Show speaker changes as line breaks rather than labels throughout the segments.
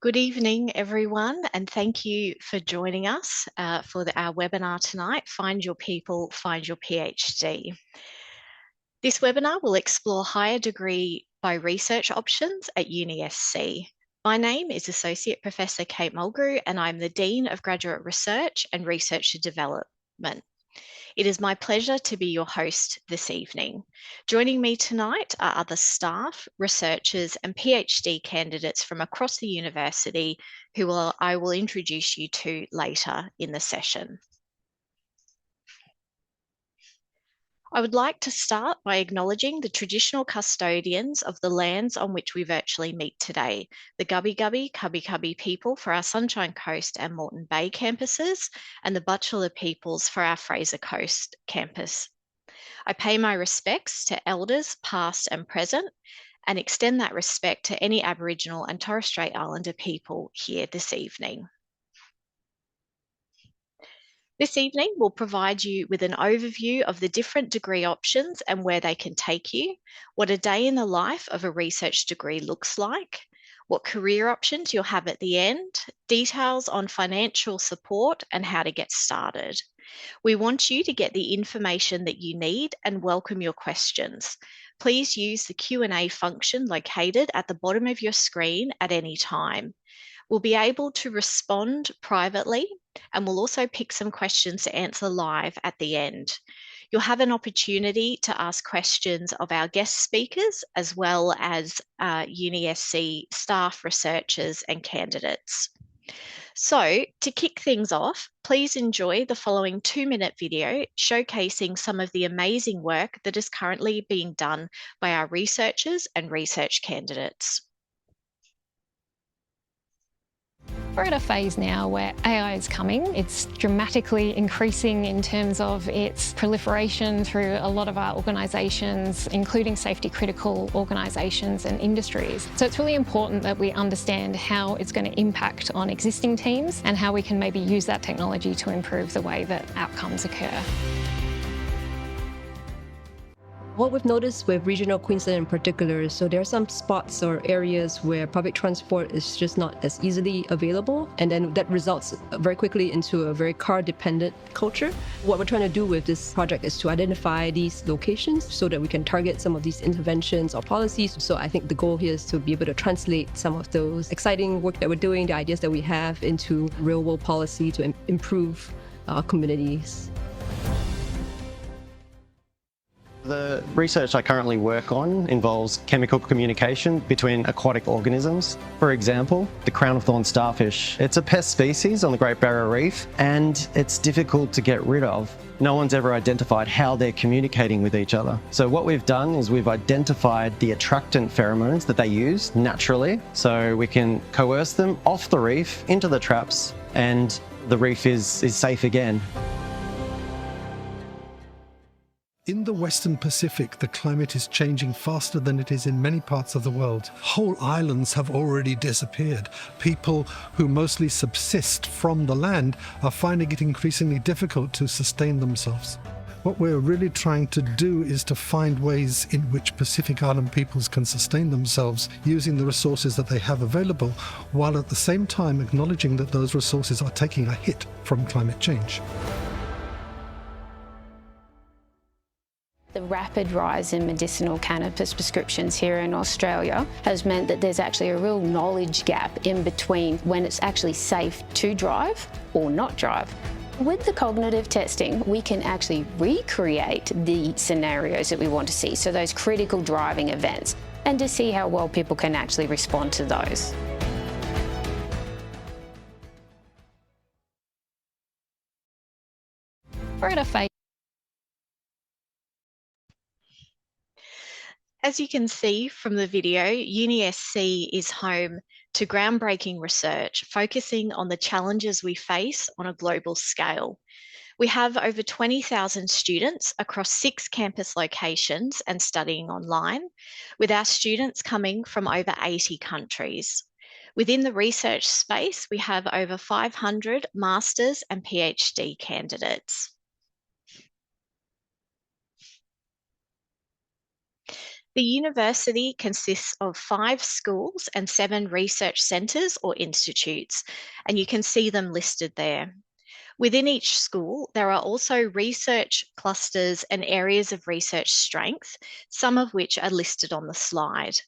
Good evening, everyone, and thank you for joining us for our webinar tonight, Find Your People, Find Your PhD. This webinar will explore higher degree by research options at UniSC. My name is Associate Professor Caitie WIllis, and I'm the Dean of Graduate Research and Research Development. It is my pleasure to be your host this evening. Joining me tonight are other staff, researchers, and PhD candidates from across the university who I will introduce you to later in the session. I would like to start by acknowledging the traditional custodians of the lands on which we virtually meet today, the Gubbi Gubbi, Cubbi Cubbi people for our Sunshine Coast and Moreton Bay campuses, and the Butchulla peoples for our Fraser Coast campus. I pay my respects to elders past and present and extend that respect to any Aboriginal and Torres Strait Islander people here this evening. This evening, we'll provide you with an overview of the different degree options and where they can take you, what a day in the life of a research degree looks like, what career options you'll have at the end, details on financial support and how to get started. We want you to get the information that you need and welcome your questions. Please use the Q&A function located at the bottom of your screen at any time. We'll be able to respond privately, and we'll also pick some questions to answer live at the end. You'll have an opportunity to ask questions of our guest speakers as well as UniSC staff, researchers and candidates. So to kick things off, please enjoy the following 2-minute video showcasing some of the amazing work that is currently being done by our researchers and research candidates.
We're at a phase now where AI is coming. It's dramatically increasing in terms of its proliferation through a lot of our organisations, including safety critical organisations and industries. So it's really important that we understand how it's going to impact on existing teams and how we can maybe use that technology to improve the way that outcomes occur.
What we've noticed with regional Queensland in particular, so there are some spots or areas where public transport is just not as easily available, and then that results very quickly into a very car-dependent culture. What we're trying to do with this project is to identify these locations so that we can target some of these interventions or policies. So I think the goal here is to be able to translate some of those exciting work that we're doing, the ideas that we have, into real-world policy to improve our communities.
The research I currently work on involves chemical communication between aquatic organisms. For example, the crown-of-thorn starfish. It's a pest species on the Great Barrier Reef and it's difficult to get rid of. No one's ever identified how they're communicating with each other. So what we've done is we've identified the attractant pheromones that they use naturally, so we can coerce them off the reef into the traps and the reef is safe again.
In the Western Pacific, the climate is changing faster than it is in many parts of the world. Whole islands have already disappeared. People who mostly subsist from the land are finding it increasingly difficult to sustain themselves. What we're really trying to do is to find ways in which Pacific Island peoples can sustain themselves using the resources that they have available, while at the same time acknowledging that those resources are taking a hit from climate change.
The rapid rise in medicinal cannabis prescriptions here in Australia has meant that there's actually a real knowledge gap in between when it's actually safe to drive or not drive. With the cognitive testing, we can actually recreate the scenarios that we want to see, so those critical driving events, and to see how well people can actually respond to those.
We're at a phase.
As you can see from the video, UniSC is home to groundbreaking research focusing on the challenges we face on a global scale. We have over 20,000 students across 6 campus locations and studying online, with our students coming from over 80 countries. Within the research space, we have over 500 masters and PhD candidates. The university consists of 5 schools and 7 research centres or institutes, and you can see them listed there. Within each school, there are also research clusters and areas of research strength, some of which are listed on the slide.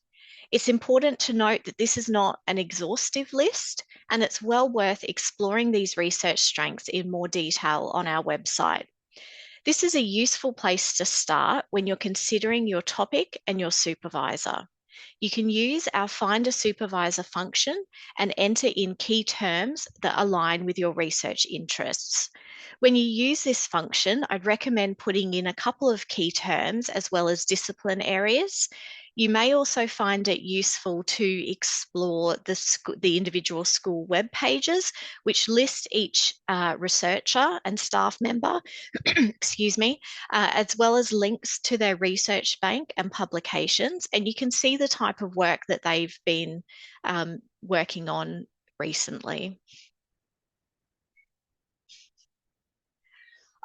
It's important to note that this is not an exhaustive list, and it's well worth exploring these research strengths in more detail on our website. This is a useful place to start when you're considering your topic and your supervisor. You can use our Find a Supervisor function and enter in key terms that align with your research interests. When you use this function, I'd recommend putting in a couple of key terms as well as discipline areas. You may also find it useful to explore the individual school web pages, which list each researcher and staff member, excuse me, as well as links to their research bank and publications. And you can see the type of work that they've been working on recently.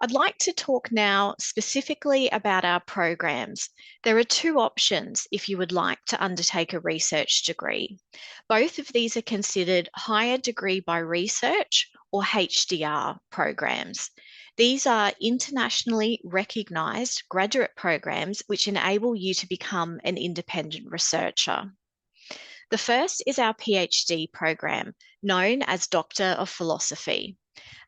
I'd like to talk now specifically about our programs. There are 2 options if you would like to undertake a research degree. Both of these are considered higher degree by research or HDR programs. These are internationally recognised graduate programs which enable you to become an independent researcher. The first is our PhD program, known as Doctor of Philosophy.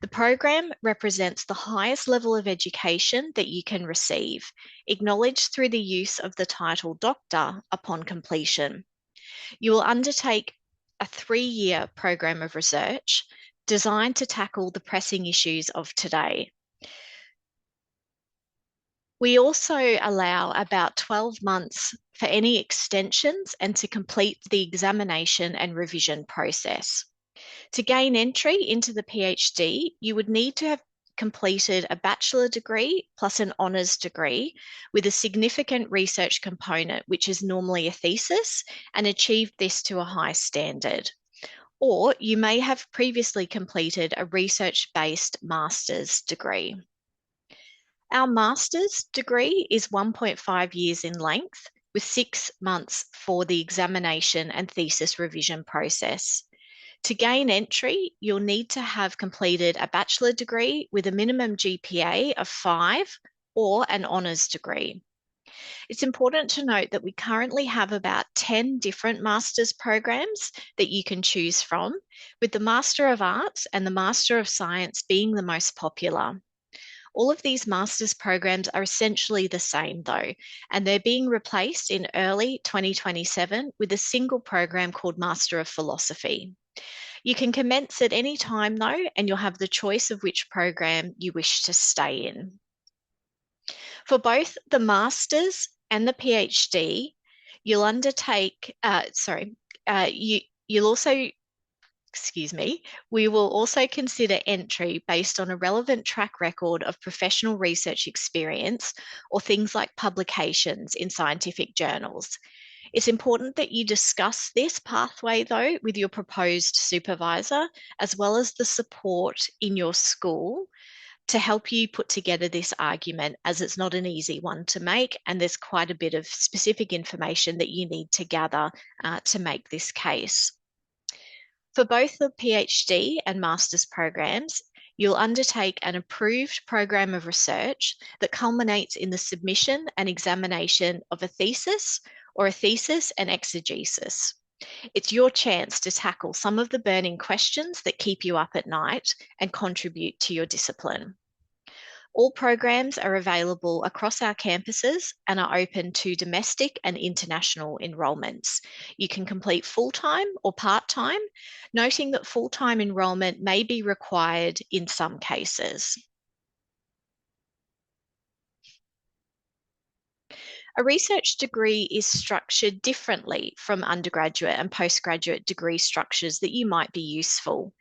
The program represents the highest level of education that you can receive, acknowledged through the use of the title Doctor upon completion. You will undertake a 3-year program of research designed to tackle the pressing issues of today. We also allow about 12 months for any extensions and to complete the examination and revision process. To gain entry into the PhD, you would need to have completed a bachelor degree plus an honours degree with a significant research component, which is normally a thesis, and achieved this to a high standard. Or you may have previously completed a research-based master's degree. Our master's degree is 1.5 years in length, with 6 months for the examination and thesis revision process. To gain entry, you'll need to have completed a bachelor degree with a minimum GPA of 5 or an honours degree. It's important to note that we currently have about 10 different master's programs that you can choose from, with the Master of Arts and the Master of Science being the most popular. All of these master's programs are essentially the same though, and they're being replaced in early 2027 with a single program called Master of Philosophy. You can commence at any time though, and you'll have the choice of which program you wish to stay in. For both the Masters and the PhD, you'll undertake, we will also consider entry based on a relevant track record of professional research experience or things like publications in scientific journals. It's important that you discuss this pathway, though, with your proposed supervisor, as well as the support in your school to help you put together this argument, as it's not an easy one to make, and there's quite a bit of specific information that you need to gather to make this case. For both the PhD and master's programs, you'll undertake an approved program of research that culminates in the submission and examination of a thesis or a thesis and exegesis. It's your chance to tackle some of the burning questions that keep you up at night and contribute to your discipline. All programs are available across our campuses and are open to domestic and international enrolments. You can complete full-time or part-time, noting that full-time enrolment may be required in some cases. A research degree is structured differently from undergraduate and postgraduate degree structures that you might be useful.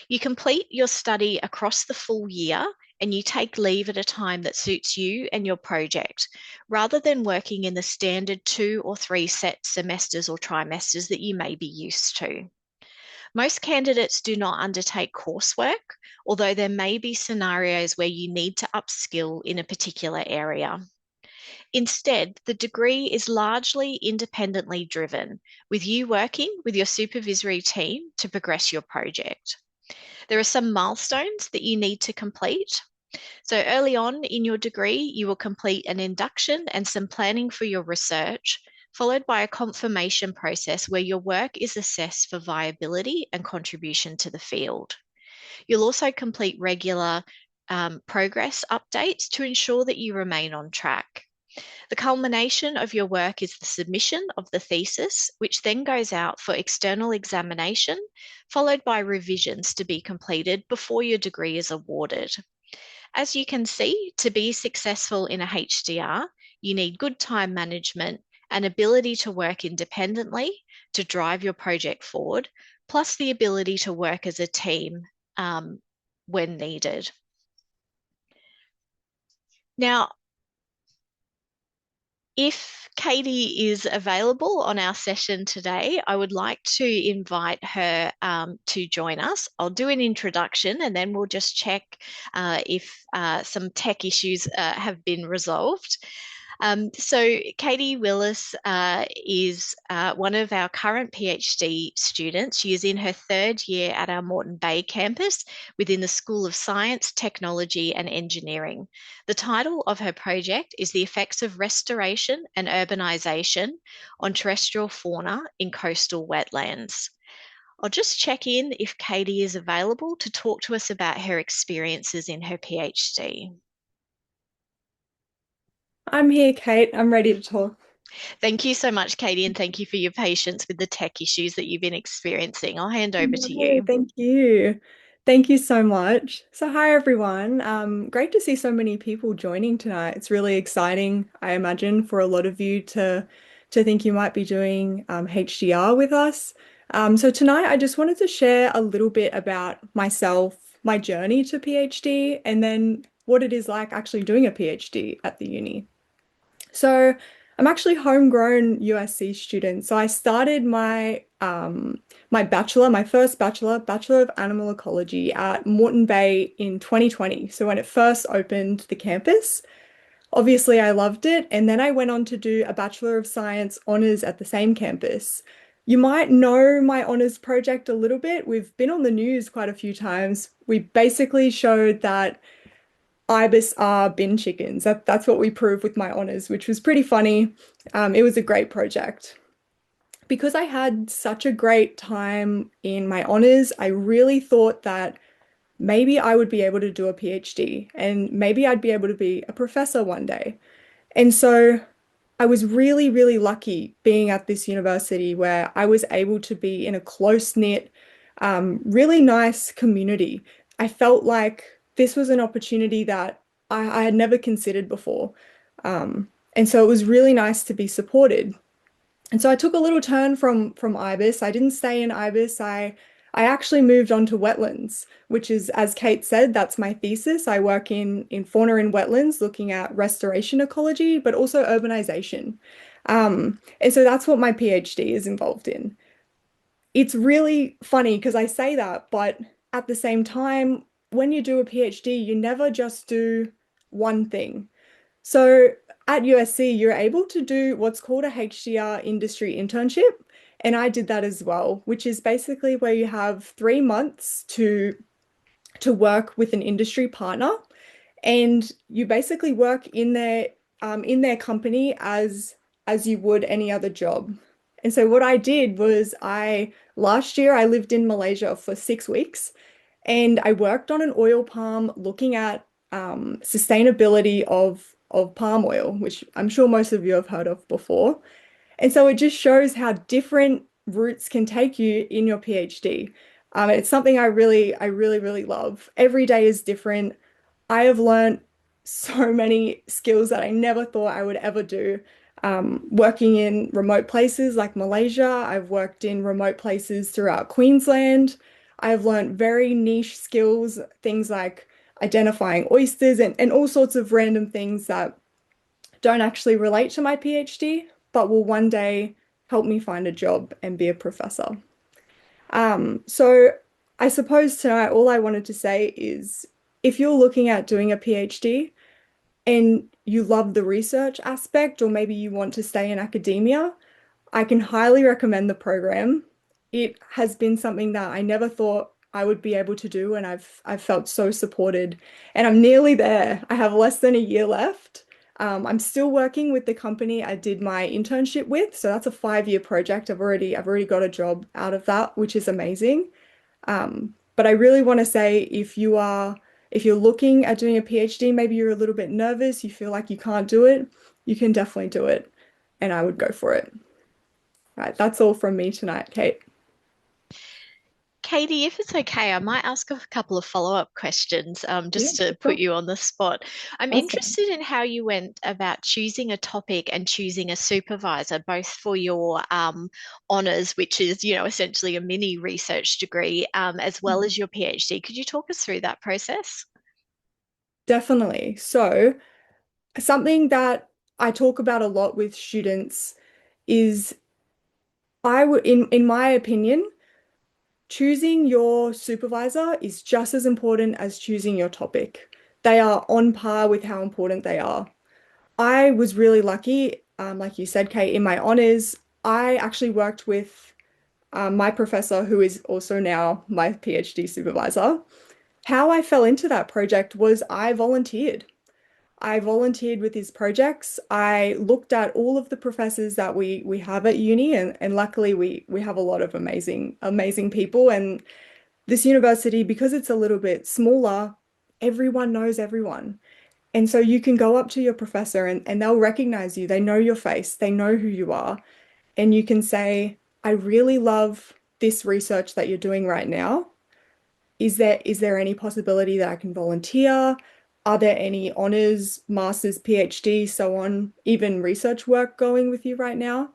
You complete your study across the full year and you take leave at a time that suits you and your project, rather than working in the standard 2 or 3 set semesters or trimesters that you may be used to. Most candidates do not undertake coursework, although there may be scenarios where you need to upskill in a particular area. Instead, the degree is largely independently driven, with you working with your supervisory team to progress your project. There are some milestones that you need to complete. So early on in your degree, you will complete an induction and some planning for your research, followed by a confirmation process where your work is assessed for viability and contribution to the field. You'll also complete regular progress updates to ensure that you remain on track. The culmination of your work is the submission of the thesis, which then goes out for external examination, followed by revisions to be completed before your degree is awarded. As you can see, to be successful in a HDR, you need good time management and ability to work independently to drive your project forward, plus the ability to work as a team when needed. Now, if Caitie is available on our session today, I would like to invite her to join us. I'll do an introduction and then we'll just check if some tech issues have been resolved. So Caitie WIllis is one of our current PhD students. She is in her third year at our Moreton Bay campus within the School of Science, Technology and Engineering. The title of her project is The Effects of Restoration and Urbanisation on Terrestrial Fauna in Coastal Wetlands. I'll just check in if Caitie is available to talk to us about her experiences in her PhD.
I'm here, Kate. I'm ready to talk.
Thank you so much, Caitie, and thank you for your patience with the tech issues that you've been experiencing. I'll hand over to you.
Thank you. Thank you so much. So, hi everyone. Great to see so many people joining tonight. It's really exciting, I imagine, for a lot of you to think you might be doing HDR with us. So tonight I just wanted to share a little bit about myself, my journey to PhD, and then what it is like actually doing a PhD at the uni. So I'm actually homegrown USC student. So I started my my first Bachelor of Animal Ecology at Moreton Bay in 2020. So when it first opened the campus, obviously I loved it. And then I went on to do a Bachelor of Science honours at the same campus. You might know my honours project a little bit. We've been on the news quite a few times. We basically showed that ibis are bin chickens. That's what we proved with my honours, which was pretty funny. It was a great project. Because I had such a great time in my honours, I really thought that maybe I would be able to do a PhD and maybe I'd be able to be a professor one day. And so I was really, really lucky being at this university where I was able to be in a close-knit, really nice community. I felt like this was an opportunity that I had never considered before. And so it was really nice to be supported. And so I took a little turn from IBIS. I didn't stay in IBIS. I actually moved on to wetlands, which is, as Kate said, that's my thesis. I work in fauna and wetlands, looking at restoration ecology, but also urbanization. And so that's what my PhD is involved in. It's really funny because I say that, but at the same time, when you do a PhD, you never just do one thing. So at USC, you're able to do what's called a HDR industry internship. And I did that as well, which is basically where you have 3 months to work with an industry partner, and you basically work in their company as you would any other job. And so what I did was last year I lived in Malaysia for 6 weeks, and I worked on an oil palm looking at sustainability of palm oil, which I'm sure most of you have heard of before. And so it just shows how different routes can take you in your PhD. It's something I really, really love. Every day is different. I have learned so many skills that I never thought I would ever do. Working in remote places like Malaysia, I've worked in remote places throughout Queensland. I've learned very niche skills, things like identifying oysters and all sorts of random things that don't actually relate to my PhD, but will one day help me find a job and be a professor. So I suppose tonight all I wanted to say is if you're looking at doing a PhD, and you love the research aspect, or maybe you want to stay in academia, I can highly recommend the program. It has been something that I never thought I would be able to do, and I've felt so supported. And I'm nearly there. I have less than a year left. I'm still working with the company I did my internship with, so that's a 5-year project. I've already got a job out of that, which is amazing. But I really want to say if you're looking at doing a PhD, maybe you're a little bit nervous, you feel like you can't do it, you can definitely do it, and I would go for it. Right, that's all from me tonight, Kate.
Caitie, if it's okay, I might ask a couple of follow-up questions
Yeah,
just to put
sure.
you on the spot. I'm
Awesome.
interested in how you went about choosing a topic and choosing a supervisor, both for your honours, which is, essentially a mini research degree, as well
Mhm.
as your PhD. Could you talk us through that process?
Definitely. So, something that I talk about a lot with students is I would, in my opinion, choosing your supervisor is just as important as choosing your topic. They are on par with how important they are. I was really lucky, like you said, Kate, in my honors. I actually worked with my professor, who is also now my PhD supervisor. How I fell into that project was I volunteered. I volunteered with his projects. I looked at all of the professors that we have at uni, and luckily we have a lot of amazing people. And this university, because it's a little bit smaller, everyone knows everyone. And so you can go up to your professor and they'll recognize you. They know your face, they know who you are. And you can say, I really love this research that you're doing right now. Is there any possibility that I can volunteer? Are there any honors, masters, PhD, so on, even research work going with you right now?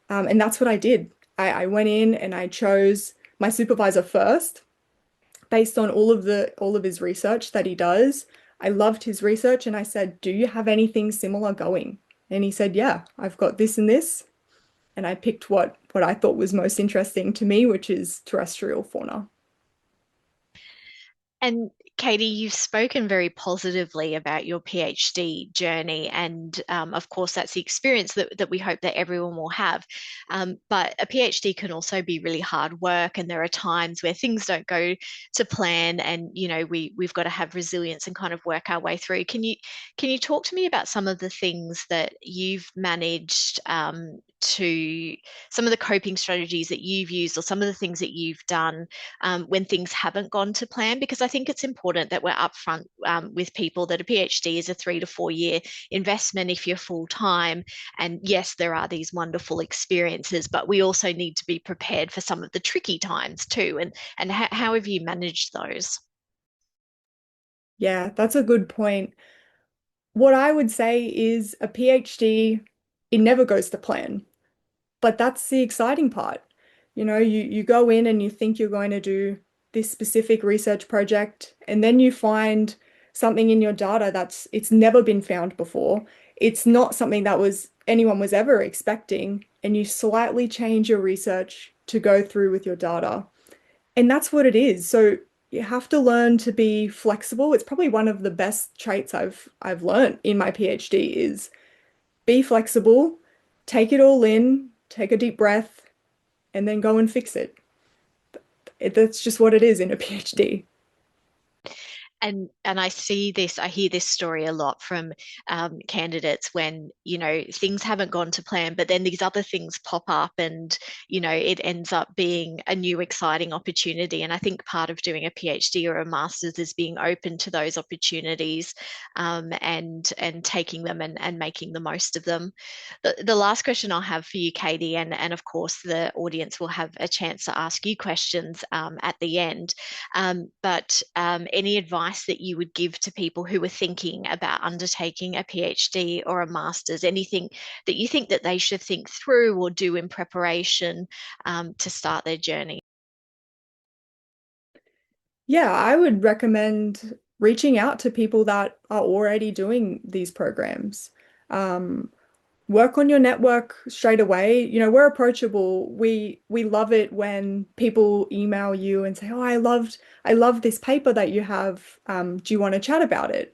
And that's what I did. I went in and I chose my supervisor first based on all of his research that he does. I loved his research and I said, "Do you have anything similar going?" And he said, "Yeah, I've got this and this." And I picked what I thought was most interesting to me, which is terrestrial fauna.
And Caitie, you've spoken very positively about your PhD journey, and of course, that's the experience that we hope that everyone will have. But a PhD can also be really hard work, and there are times where things don't go to plan, and we've got to have resilience and kind of work our way through. Can you talk to me about some of the things that you've managed to some of the coping strategies that you've used, or some of the things that you've done when things haven't gone to plan? Because I think it's important that we're upfront with people that a PhD is a 3 to 4 year investment if you're full time. And yes, there are these wonderful experiences, but we also need to be prepared for some of the tricky times too. And how have you managed those?
Yeah, that's a good point. What I would say is a PhD, it never goes to plan. But that's the exciting part. You go in and you think you're going to do this specific research project, and then you find something in your data it's never been found before. It's not something that was anyone was ever expecting, and you slightly change your research to go through with your data. And that's what it is. So you have to learn to be flexible. It's probably one of the best traits I've learned in my PhD is be flexible, take it all in, take a deep breath, and then go and fix it. That's just what it is in a PhD.
And I hear this story a lot from candidates when things haven't gone to plan, but then these other things pop up, and it ends up being a new exciting opportunity. And I think part of doing a PhD or a master's is being open to those opportunities, and taking them and making the most of them. The last question I'll have for you, Caitie, and of course the audience will have a chance to ask you questions at the end. But any advice that you would give to people who are thinking about undertaking a PhD or a master's, anything that you think that they should think through or do in preparation to start their journey?
Yeah, I would recommend reaching out to people that are already doing these programs. Um, Work on your network straight away. We're approachable. We love it when people email you and say, "Oh, I love this paper that you have. Do you want to chat about it?"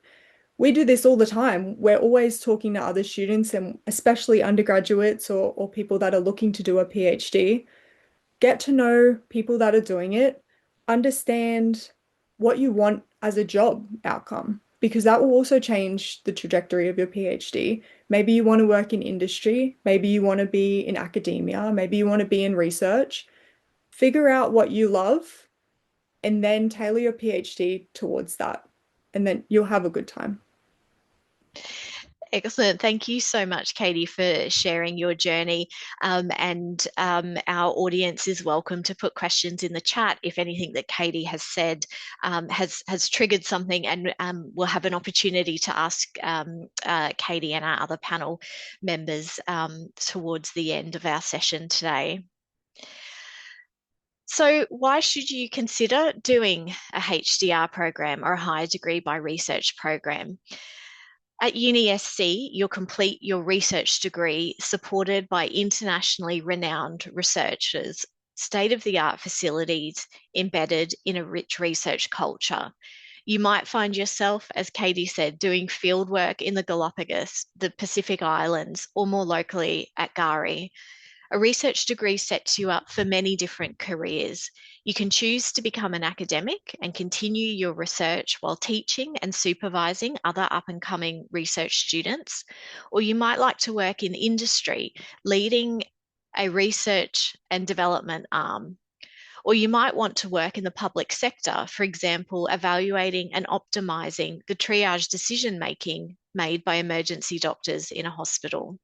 we do this all the time. We're always talking to other students and especially undergraduates or people that are looking to do a PhD. Get to know people that are doing it, understand what you want as a job outcome, because that will also change the trajectory of your PhD. Maybe you want to work in industry, maybe you want to be in academia, maybe you want to be in research. Figure out what you love and then tailor your PhD towards that, and then you'll have a good time.
Excellent. Thank you so much, Caitie, for sharing your journey. Our audience is welcome to put questions in the chat if anything that Caitie has said has triggered something, and we'll have an opportunity to ask Caitie and our other panel members towards the end of our session today. So why should you consider doing a HDR program or a higher degree by research program? At UniSC, you'll complete your research degree supported by internationally renowned researchers, state-of-the-art facilities embedded in a rich research culture. You might find yourself, as Caitie said, doing fieldwork in the Galapagos, the Pacific Islands, or more locally at Gari. A research degree sets you up for many different careers. You can choose to become an academic and continue your research while teaching and supervising other up-and-coming research students, or you might like to work in industry, leading a research and development arm. Or you might want to work in the public sector, for example, evaluating and optimizing the triage decision-making made by emergency doctors in a hospital.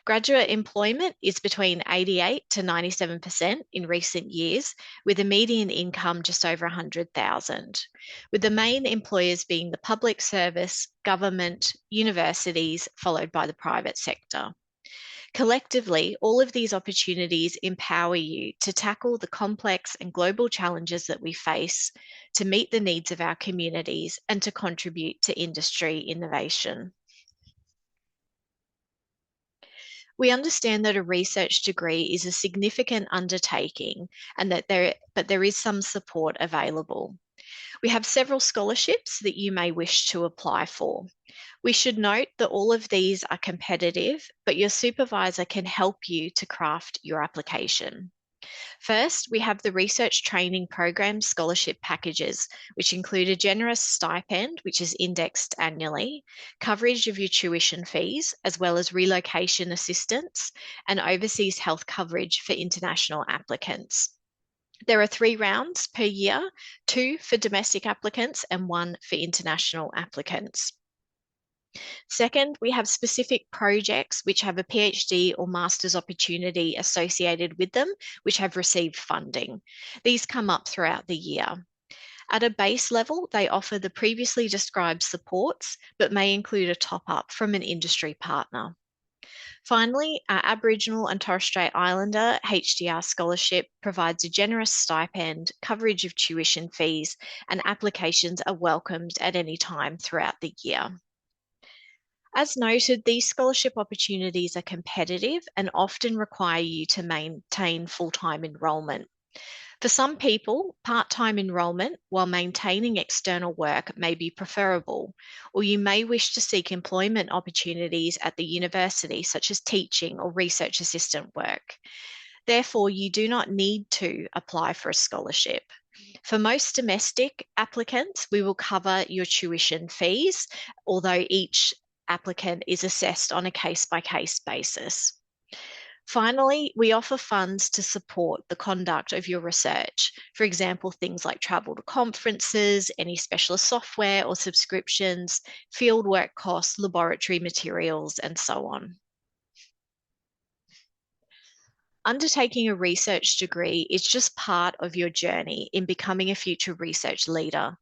Graduate employment is between 88 to 97% in recent years, with a median income just over 100,000, with the main employers being the public service, government, universities, followed by the private sector. Collectively, all of these opportunities empower you to tackle the complex and global challenges that we face, to meet the needs of our communities, and to contribute to industry innovation. We understand that a research degree is a significant undertaking and that there is some support available. We have several scholarships that you may wish to apply for. We should note that all of these are competitive, but your supervisor can help you to craft your application. First, we have the Research Training Program scholarship packages, which include a generous stipend, which is indexed annually, coverage of your tuition fees, as well as relocation assistance and overseas health coverage for international applicants. There are 3 rounds per year, 2 for domestic applicants and 1 for international applicants. Second, we have specific projects which have a PhD or master's opportunity associated with them, which have received funding. These come up throughout the year. At a base level, they offer the previously described supports, but may include a top-up from an industry partner. Finally, our Aboriginal and Torres Strait Islander HDR scholarship provides a generous stipend, coverage of tuition fees, and applications are welcomed at any time throughout the year. As noted, these scholarship opportunities are competitive and often require you to maintain full-time enrolment. For some people, part-time enrolment while maintaining external work may be preferable, or you may wish to seek employment opportunities at the university, such as teaching or research assistant work. Therefore, you do not need to apply for a scholarship. For most domestic applicants, we will cover your tuition fees, although each applicant is assessed on a case-by-case basis. Finally, we offer funds to support the conduct of your research. For example, things like travel to conferences, any specialist software or subscriptions, fieldwork costs, laboratory materials, and so on. Undertaking a research degree is just part of your journey in becoming a future research leader.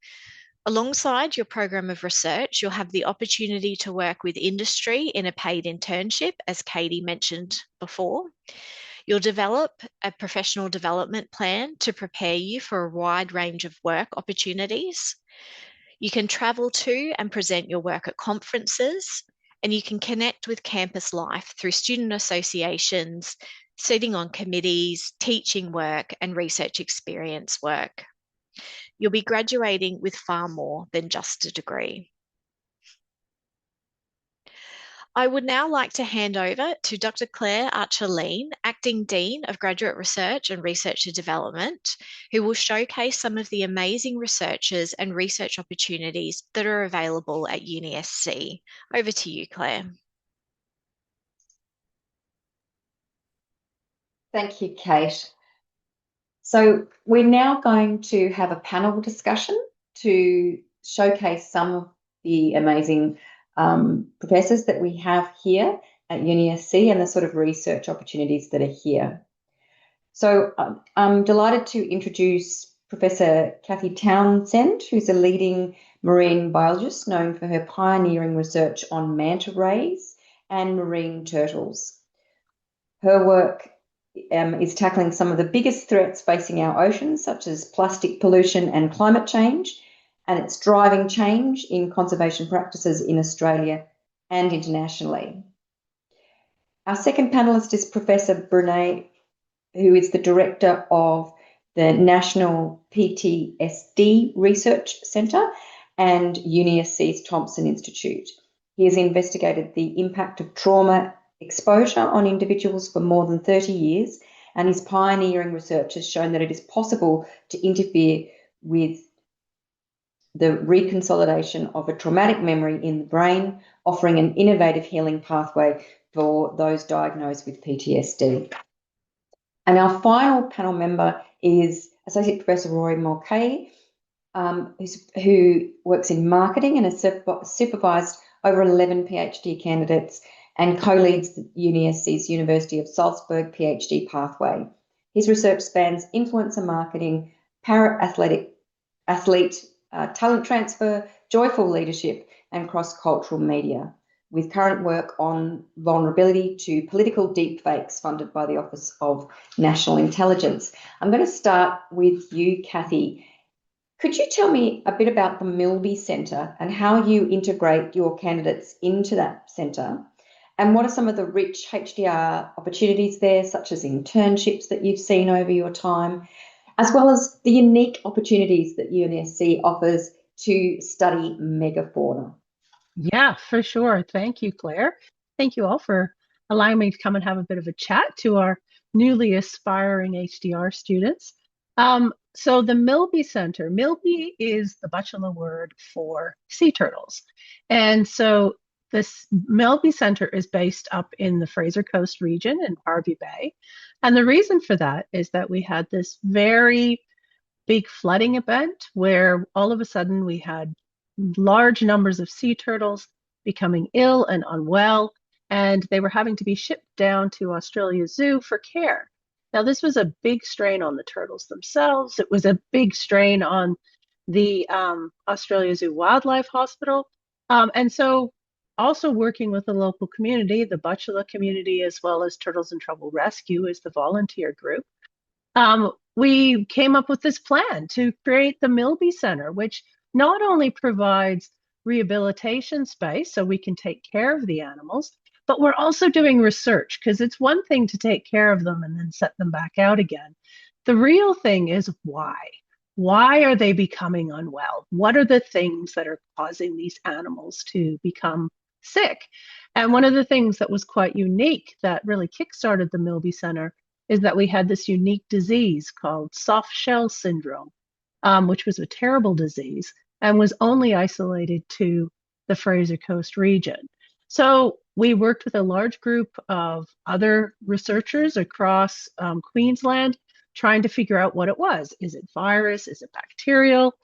Alongside your program of research, you'll have the opportunity to work with industry in a paid internship, as Caitie mentioned before. You'll develop a professional development plan to prepare you for a wide range of work opportunities. You can travel to and present your work at conferences, and you can connect with campus life through student associations, sitting on committees, teaching work, and research experience work. You'll be graduating with far more than just a degree. I would now like to hand over to Dr. Claire Archer-Lean, Acting Dean of Graduate Research and Researcher Development, who will showcase some of the amazing researchers and research opportunities that are available at UniSC. Over to you, Claire.
Thank you, Kate. So we're now going to have a panel discussion to showcase some of the amazing professors that we have here at UniSC and the sort of research opportunities that are here. So I'm delighted to introduce Professor Caitie Townsend, who's a leading marine biologist known for her pioneering research on manta rays and marine turtles. Her work is tackling some of the biggest threats facing our oceans, such as plastic pollution and climate change, and it's driving change in conservation practices in Australia and internationally. Our second panellist is Professor Brunet, who is the Director of the National PTSD Research Centre and UniSC's Townsend Institute. He has investigated the impact of trauma exposure on individuals for more than 30 years, and his pioneering research has shown that it is possible to interfere with the reconsolidation of a traumatic memory in the brain, offering an innovative healing pathway for those diagnosed with PTSD. And our final panel member is Associate Professor Rory Mulcahy, who works in marketing and has supervised over 11 PhD candidates and co-leads UniSC's University of Salzburg PhD pathway. His research spans influencer marketing, para-athlete talent transfer, joyful leadership, and cross-cultural media, with current work on vulnerability to political deepfakes funded by the Office of National Intelligence. I'm going to start with you, Caitie. Could you tell me a bit about the Mulcahy Centre and how you integrate your candidates into that centre? And what are some of the rich HDR opportunities there, such as internships that you've seen over your time, as well as the unique opportunities that UniSC offers to study megafauna?
Yeah, for sure. Thank you, Claire. Thank you all for allowing me to come and have a bit of a chat to our newly aspiring HDR students. So the Mulcahy Center, Mulcahy is the bachelor word for sea turtles. And so this Mulcahy Center is based up in the Fraser Coast region in Hervey Bay. And the reason for that is that we had this very big flooding event where all of a sudden we had large numbers of sea turtles becoming ill and unwell, and they were having to be shipped down to Australia Zoo for care. Now, this was a big strain on the turtles themselves. It was a big strain on the Australia Zoo Wildlife Hospital. And so also working with the local community, the Butchulla community, as well as Turtles in Trouble Rescue is the volunteer group. We came up with this plan to create the Mulcahy Center, which not only provides rehabilitation space so we can take care of the animals, but we're also doing research, because it's one thing to take care of them and then set them back out again. The real thing is why. Why are they becoming unwell? What are the things that are causing these animals to become sick? And one of the things that was quite unique that really kickstarted the Mulcahy Center is that we had this unique disease called soft shell syndrome, which was a terrible disease and was only isolated to the Fraser Coast region. So we worked with a large group of other researchers across Queensland, trying to figure out what it was. Is it virus? Is it bacterial?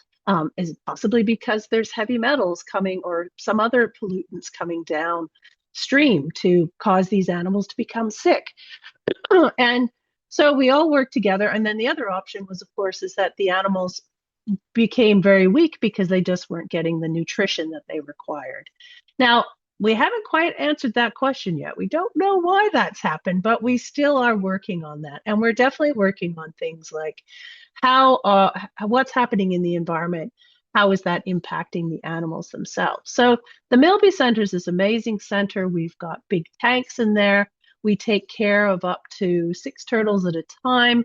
Is it possibly because there's heavy metals coming or some other pollutants coming downstream to cause these animals to become sick? And so we all worked together. And then the other option was, of course, is that the animals became very weak because they just weren't getting the nutrition that they required. Now, we haven't quite answered that question yet. We don't know why that's happened, but we still are working on that. And we're definitely working on things like what's happening in the environment, how is that impacting the animals themselves. So the Mulcahy Center is this amazing center. We've got big tanks in there. We take care of up to 6 turtles at a time.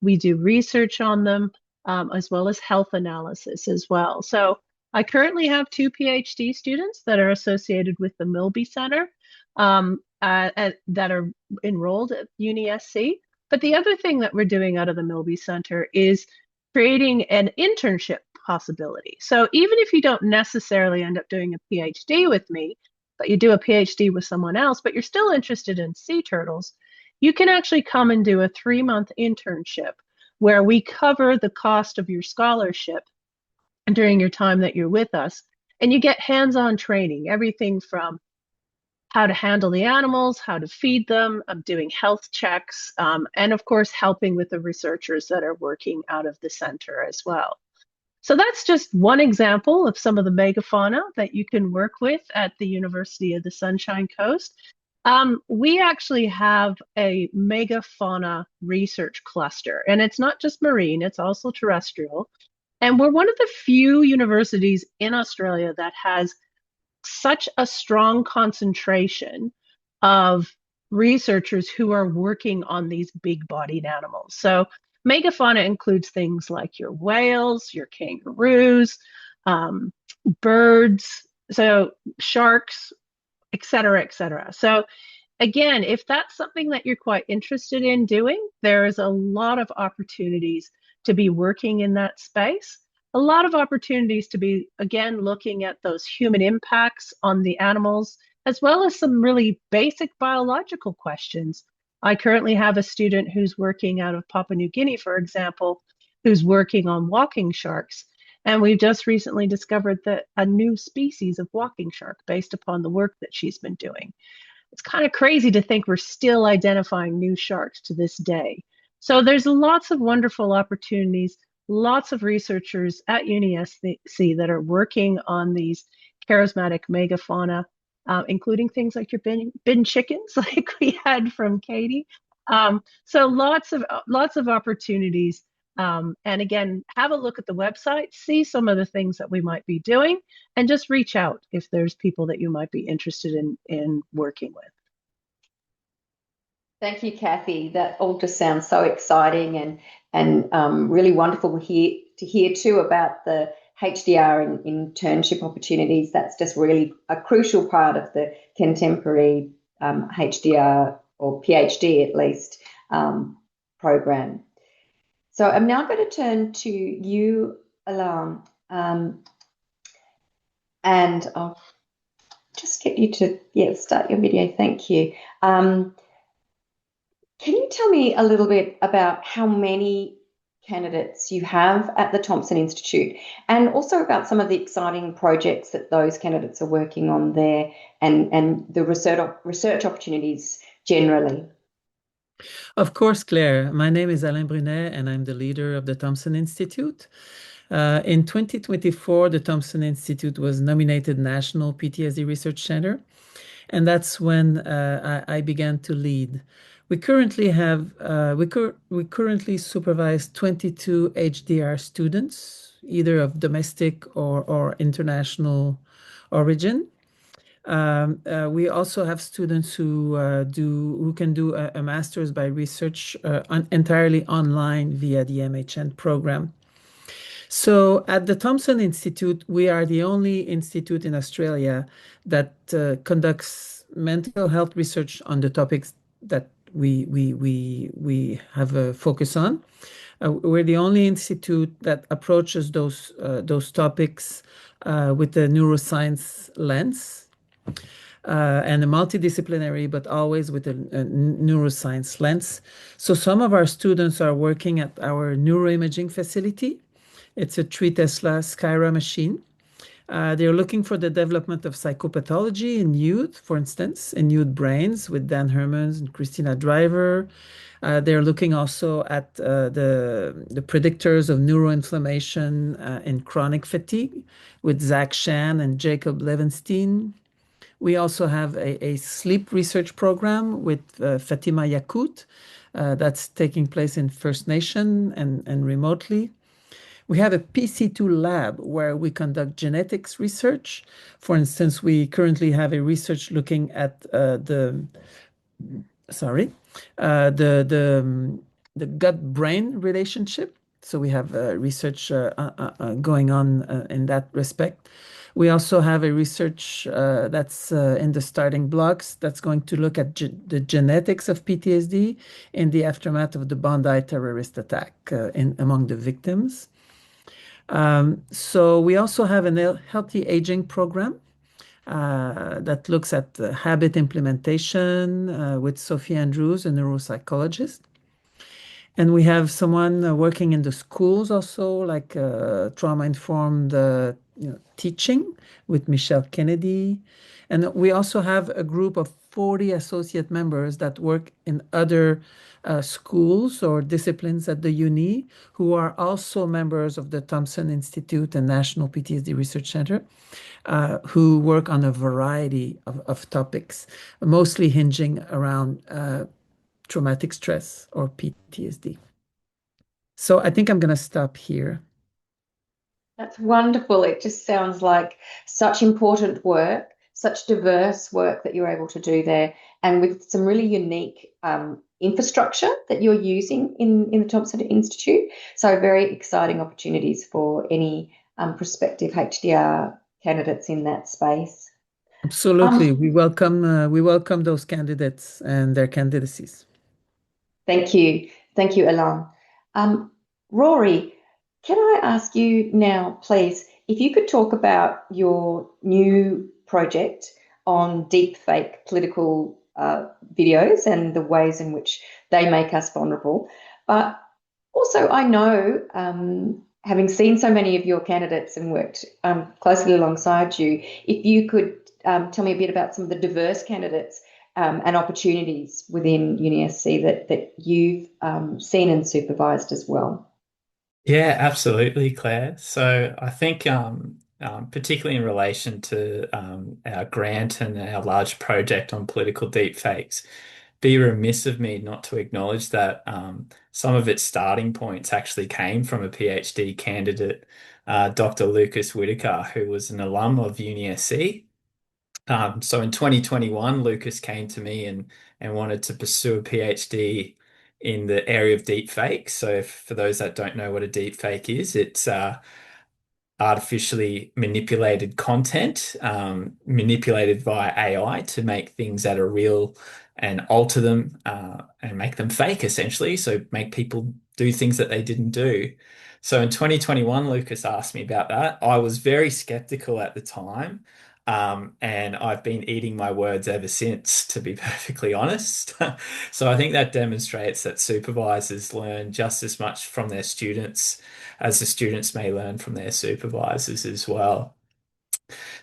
We do research on them, as well as health analysis as well. So I currently have 2 PhD students that are associated with the Mulcahy Center. that are enrolled at UniSC. But the other thing that we're doing out of the Milby Center is creating an internship possibility. So even if you don't necessarily end up doing a PhD with me, but you do a PhD with someone else, but you're still interested in sea turtles, you can actually come and do a 3-month internship where we cover the cost of your scholarship during your time that you're with us. And you get hands-on training, everything from how to handle the animals, how to feed them, doing health checks, and of course, helping with the researchers that are working out of the center as well. So that's just one example of some of the megafauna that you can work with at the University of the Sunshine Coast. We actually have a megafauna research cluster, and it's not just marine, it's also terrestrial. And we're one of the few universities in Australia that has such a strong concentration of researchers who are working on these big-bodied animals. So megafauna includes things like your whales, your kangaroos, birds, so sharks, et cetera, et cetera. So again, if that's something that you're quite interested in doing, there is a lot of opportunities to be working in that space. A lot of opportunities to be, again, looking at those human impacts on the animals, as well as some really basic biological questions. I currently have a student who's working out of Papua New Guinea, for example, who's working on walking sharks. And we've just recently discovered that a new species of walking shark based upon the work that she's been doing. It's kind of crazy to think we're still identifying new sharks to this day. So there's lots of wonderful opportunities, lots of researchers at UniSC that are working on these charismatic megafauna, including things like your bin chickens, like we had from Caitie. So lots of opportunities. And again, have a look at the website, see some of the things that we might be doing, and just reach out if there's people that you might be interested in working with.
Thank you, Kathy. That all just sounds so exciting and really wonderful to hear too about the HDR and internship opportunities. That's just really a crucial part of the contemporary HDR or PhD at least program. So I'm now going to turn to you, Alain, and I'll just get you to start your video. Thank you. Can you tell me a little bit about how many candidates you have at the Townsend Institute, and also about some of the exciting projects that those candidates are working on there, and the research opportunities generally?
Of course, Claire. My name is Alain Brunet, and I'm the leader of the Townsend Institute. In 2024, the Townsend Institute was nominated National PTSD Research Center, and that's when I began to lead. We currently have we currently supervise 22 HDR students, either of domestic or international origin. We also have students who can do a master's by research entirely online via the MHN program. So at the Townsend Institute, we are the only institute in Australia that conducts mental health research on the topics that we have a focus on. We're the only institute that approaches those topics with a neuroscience lens and a multidisciplinary, but always with a neuroscience lens. So some of our students are working at our neuroimaging facility. It's a 3 Tesla Skyra machine. They're looking for the development of psychopathology in youth, for instance, in youth brains with Dan Hermans and Christina Driver. They're looking also at the predictors of neuroinflammation and chronic fatigue with Zach Shan and Jacob Levenstein. We also have a sleep research program with Fatima Yakut that's taking place in First Nation and remotely. We have a PC2 lab where we conduct genetics research. For instance, we currently have a research looking at the gut-brain relationship. So we have research going on in that respect. We also have a research that's in the starting blocks that's going to look at the genetics of PTSD in the aftermath of the Bondi terrorist attack among the victims. So we also have a healthy aging program that looks at habit implementation with Sophie Andrews, a neuropsychologist. And we have someone working in the schools also, like trauma-informed teaching with Michelle Kennedy. And we also have a group of 40 associate members that work in other schools or disciplines at the uni who are also members of the Townsend Institute and National PTSD Research Center, who work on a variety of topics, mostly hinging around traumatic stress or PTSD. So I think I'm going to stop here.
That's wonderful. It just sounds like such important work, such diverse work that you're able to do there, and with some really unique infrastructure that you're using in the Townsend Institute. So very exciting opportunities for any prospective HDR candidates in that space.
Absolutely. We welcome those candidates and their candidacies.
Thank you. Thank you, Alain. Rory, can I ask you now, please, if you could talk about your new project on deepfake political videos and the ways in which they make us vulnerable. But also, I know, having seen so many of your candidates and worked closely alongside you, if you could tell me a bit about some of the diverse candidates and opportunities within UniSC that you've seen and supervised as well.
Yeah, absolutely, Claire. So I think particularly in relation to our grant and our large project on political deepfakes, be remiss of me not to acknowledge that some of its starting points actually came from a PhD candidate, Dr. Lucas Whitaker, who was an alum of UniSC. So in 2021, Lucas came to me and wanted to pursue a PhD in the area of deepfake. So for those that don't know what a deepfake is, it's artificially manipulated content, manipulated via AI to make things that are real and alter them and make them fake, essentially. So make people do things that they didn't do. So in 2021, Lucas asked me about that. I was very skeptical at the time. And I've been eating my words ever since, to be perfectly honest. So I think that demonstrates that supervisors learn just as much from their students as the students may learn from their supervisors as well.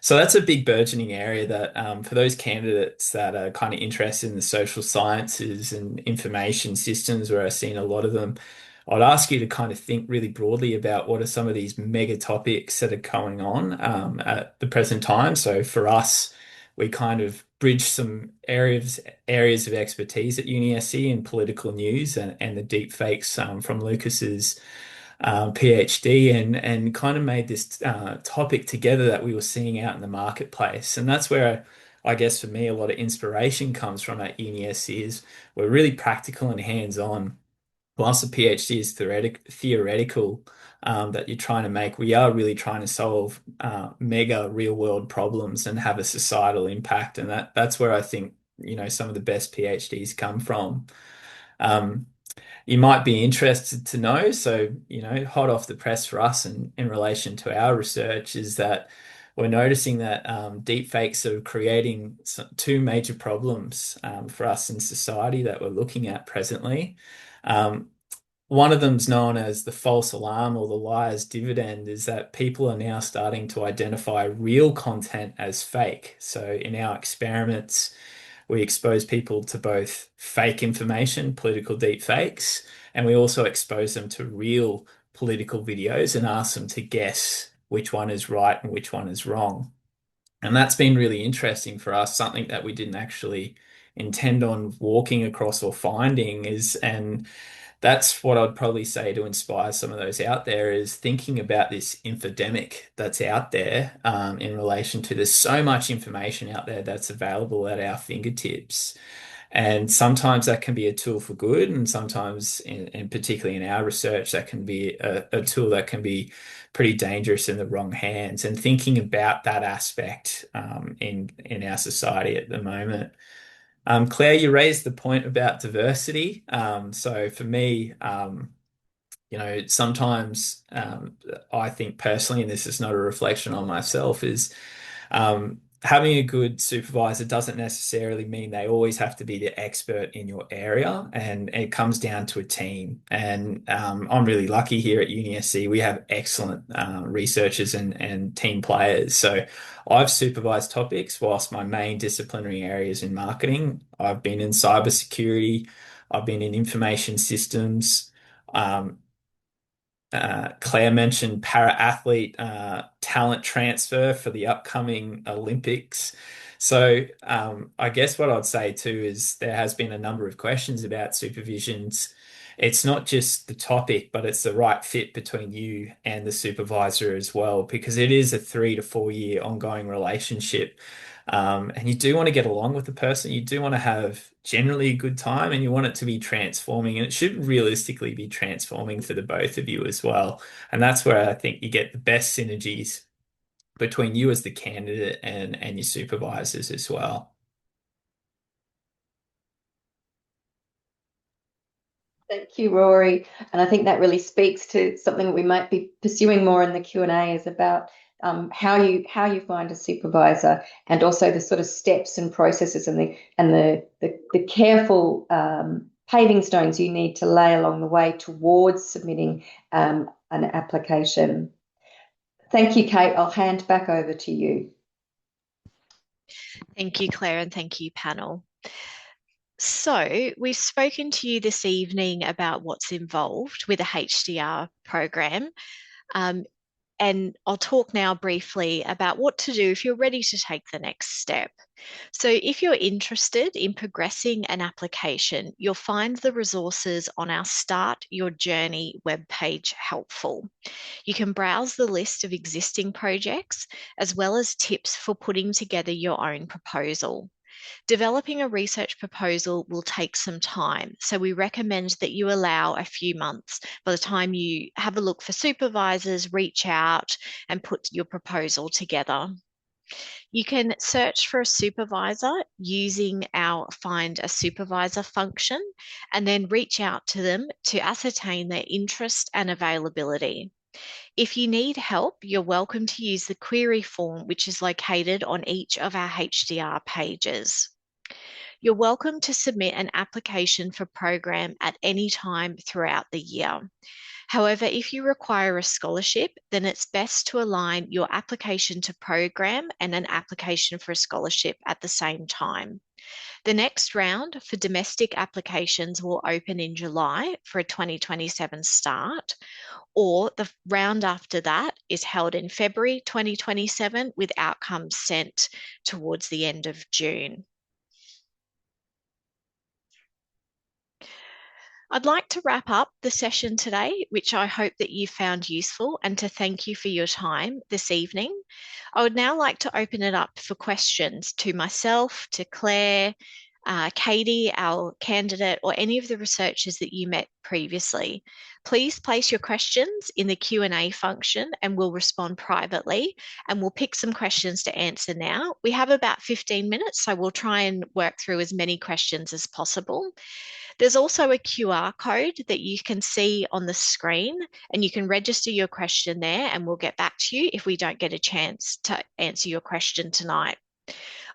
So that's a big burgeoning area that for those candidates that are kind of interested in the social sciences and information systems, where I've seen a lot of them, I'd ask you to kind of think really broadly about what are some of these mega topics that are going on at the present time. So for us, we kind of bridge some areas of expertise at UniSC in political news and the deep fakes from Lucas's PhD and kind of made this topic together that we were seeing out in the marketplace. And that's where I guess for me a lot of inspiration comes from at UniSC is we're really practical and hands-on. Whilst the PhD is theoretical that you're trying to make, we are really trying to solve mega real-world problems and have a societal impact. And that's where I think, some of the best PhDs come from. You might be interested to know, so, hot off the press for us in relation to our research is that we're noticing that deepfakes are creating two major problems for us in society that we're looking at presently. One of them's known as the false alarm or the liar's dividend, is that people are now starting to identify real content as fake. So in our experiments, we expose people to both fake information, political deepfakes, and we also expose them to real political videos and ask them to guess which one is right and which one is wrong. And that's been really interesting for us, something that we didn't actually intend on walking across or finding and that's what I'd probably say to inspire some of those out there is thinking about this infodemic that's out there in relation to there's so much information out there that's available at our fingertips. And sometimes that can be a tool for good, and sometimes, and particularly in our research, that can be a tool that can be pretty dangerous in the wrong hands. And thinking about that aspect in our society at the moment. Claire, you raised the point about diversity. So for me, sometimes I think personally, and this is not a reflection on myself, is having a good supervisor doesn't necessarily mean they always have to be the expert in your area, and it comes down to a team. And I'm really lucky here at UniSC. We have excellent researchers and team players. So I've supervised topics whilst my main disciplinary area is in marketing. I've been in cybersecurity. I've been in information systems. Claire mentioned para-athlete talent transfer for the upcoming Olympics. So I guess what I'd say too is there has been a number of questions about supervisions. It's not just the topic, but it's the right fit between you and the supervisor as well, because it is a 3 to 4 year ongoing relationship. And you do want to get along with the person. You do want to have generally a good time, and you want it to be transforming, and it should realistically be transforming for the both of you as well. And that's where I think you get the best synergies between you as the candidate and your supervisors as well.
Thank you, Rory. And I think that really speaks to something we might be pursuing more in the Q&A, is about how you find a supervisor, and also the sort of steps and processes and the careful paving stones you need to lay along the way towards submitting an application. Thank you, Kate. I'll hand back over to you.
Thank you, Claire, and thank you, panel. So we've spoken to you this evening about what's involved with a HDR program. And I'll talk now briefly about what to do if you're ready to take the next step. So if you're interested in progressing an application, you'll find the resources on our Start Your Journey webpage helpful. You can browse the list of existing projects, as well as tips for putting together your own proposal. Developing a research proposal will take some time, so we recommend that you allow a few months by the time you have a look for supervisors, reach out, and put your proposal together. You can search for a supervisor using our Find a Supervisor function, and then reach out to them to ascertain their interest and availability. If you need help, you're welcome to use the query form, which is located on each of our HDR pages. You're welcome to submit an application for program at any time throughout the year. However, if you require a scholarship, then it's best to align your application to program and an application for a scholarship at the same time. The next round for domestic applications will open in July for a 2027 start, or the round after that is held in February 2027 with outcomes sent towards the end of June. I'd like to wrap up the session today, which I hope that you found useful, and to thank you for your time this evening. I would now like to open it up for questions to myself, to Claire, Caitie, our candidate, or any of the researchers that you met previously. Please place your questions in the Q&A function and we'll respond privately, and we'll pick some questions to answer now. We have about 15 minutes, so we'll try and work through as many questions as possible. There's also a QR code that you can see on the screen, and you can register your question there, and we'll get back to you if we don't get a chance to answer your question tonight.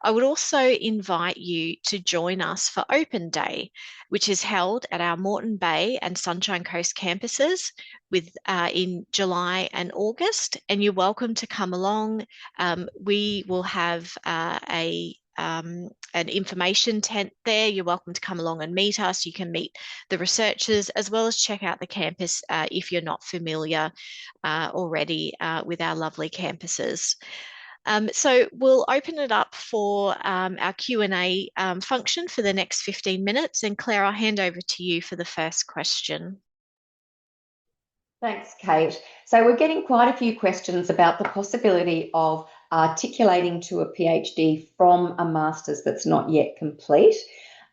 I would also invite you to join us for Open Day, which is held at our Moreton Bay and Sunshine Coast campuses in July and August, and you're welcome to come along. We will have an information tent there. You're welcome to come along and meet us. You can meet the researchers as well as check out the campus if you're not familiar already with our lovely campuses. So we'll open it up for our Q&A function for the next 15 minutes. And Claire, I'll hand over to you for the first question.
Thanks, Kate. So we're getting quite a few questions about the possibility of articulating to a PhD from a master's that's not yet complete.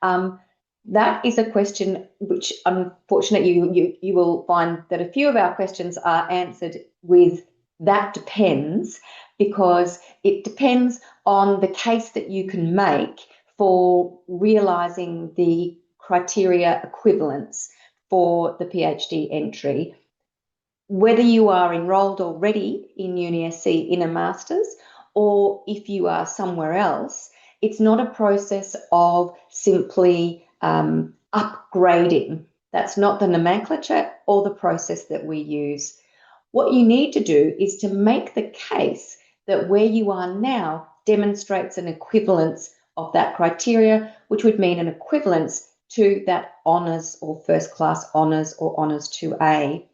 That is a question which, unfortunately, you will find that a few of our questions are answered with "that depends," because it depends on the case that you can make for realising the criteria equivalence for the PhD entry. Whether you are enrolled already in UniSC in a master's, or if you are somewhere else, it's not a process of simply upgrading. That's not the nomenclature or the process that we use. What you need to do is to make the case that where you are now demonstrates an equivalence of that criteria, which would mean an equivalence to that honours or first class honours or honours 2A.